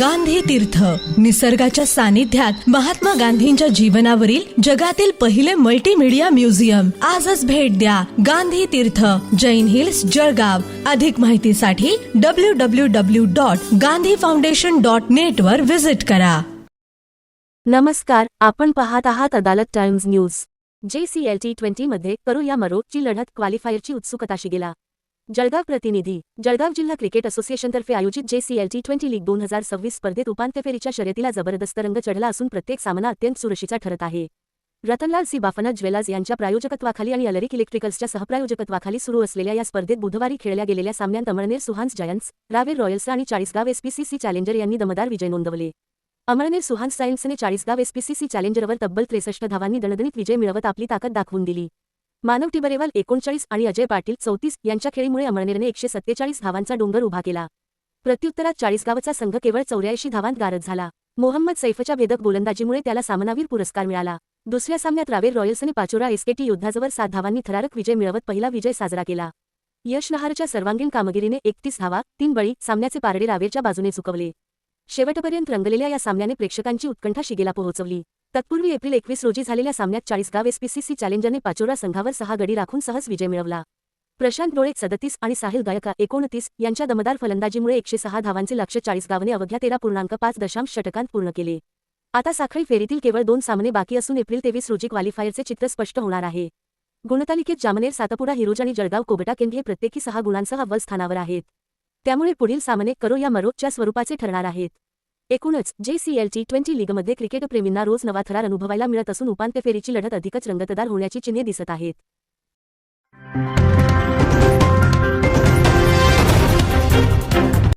गांधी तीर्थ, निसर्गाच्या सानिध्यात महात्मा गांधींच्या जीवनावरील जगातील पहिले मल्टीमीडिया म्युझियम. आजच भेट द्या. गांधी तीर्थ, जैन हिल्स, जळगाव. अधिक माहितीसाठी www.gandhifoundation.net वर विजिट करा. नमस्कार, आपण पाहत आहात अदालत टाइम्स न्यूज. JCL T20 करो या मरो ची लढत क्वालिफायरची उत्सुकताशी गेला. जळगाव प्रतिनिधी. जळगाव जिल्हा क्रिकेट असोसिएशनतर्फे आयोजित JCL T20 लीग 2026 स्पर्धेत उपांत्य फेरीच्या शर्यतीला जबरदस्त रंग चढला असून प्रत्येक सामना अत्यंत चुरशीचा ठरत आहे. रतनलाल सी बाफना ज्वेलर्स यांच्या प्रायोजकत्वाखाली आणि अलरिक इलेक्ट्रिकल्सच्या सहप्रायोजकत्वाखाली सुरू असलेल्या या स्पर्धेत बुधवारी खेळल्या गेलेल्या सामन्यात अमळनेर सुहान्स जायंट्स, रावेर रॉयल्स आणि चाळीसगाव SPCC चॅलेंजर यांनी दमदार विजय नोंदवले. अमळनेर सुहान्स जायंट्सने चाळीसगाव SPCC चॅलेंजरवर तब्बल 63 धावांनी दणदणीत विजय मिळवत आपली ताकद दाखवून दिली. मानव टिबरेवाल 39 आणि अजय पाटील 34 यांच्या खेळीमुळे अमळनेरने 147 धावांचा डोंगर उभा केला. प्रत्युत्तरात चाळीसगावचा संघ केवळ 84 धावांत गारद झाला. मोहम्मद सैफच्या भेदक गोलंदाजीमुळे त्याला सामनावीर पुरस्कार मिळाला. दुसऱ्या सामन्यात रावेर रॉयल्सने पाचोरा SKT योद्धाजवळ 7 धावांनी थरारक विजय मिळवत पहिला विजय साजरा केला. यश नहारच्या सर्वांगीण कामगिरीने 31 धावा, 3 बळी सामन्याचे पारडे रावेरच्या बाजूने चुकवले. शेवटपर्यंत रंगलेल्या या सामन्याने प्रेक्षकांची उत्कंठा शिगेला पोहोचवली. तत्पूर्वी एप्रिल 21 रोजी झालेल्या सामन्यात चाळीसगाव SPCC चॅलेंजरने पाचोरा संघावर 6 गडी राखून सहज विजय मिळवला. प्रशांत डोळे 37 आणि साहिल गायका 29 यांच्या दमदार फलंदाजीमुळे 106 धावांचे लक्ष्य चाळीसगावने अवघ्या 13.5 षटकांत पूर्ण केले. आता साखळी फेरीतील केवळ 2 सामने बाकी असून एप्रिल 23 रोजी क्वालिफायरचे चित्र स्पष्ट होणार आहे. गुणतालिकेत जामनेर, सातपुडा हिरोज आणि जळगाव कोबटा केंद्र हे प्रत्येकी 6 गुणांसह अव्वल स्थानावर आहेत. त्यामुळे पुढील सामने करो या मरो च्या स्वरूपाचे ठरणार आहेत. एकूणच JCL T20 लीगमध्ये क्रिकेटप्रेमींना रोज नवा थरार अनुभवायला मिळत असून उपांत्य फेरीची लढत अधिकच रंगतदार होण्याची चिन्हे दिसत आहेत.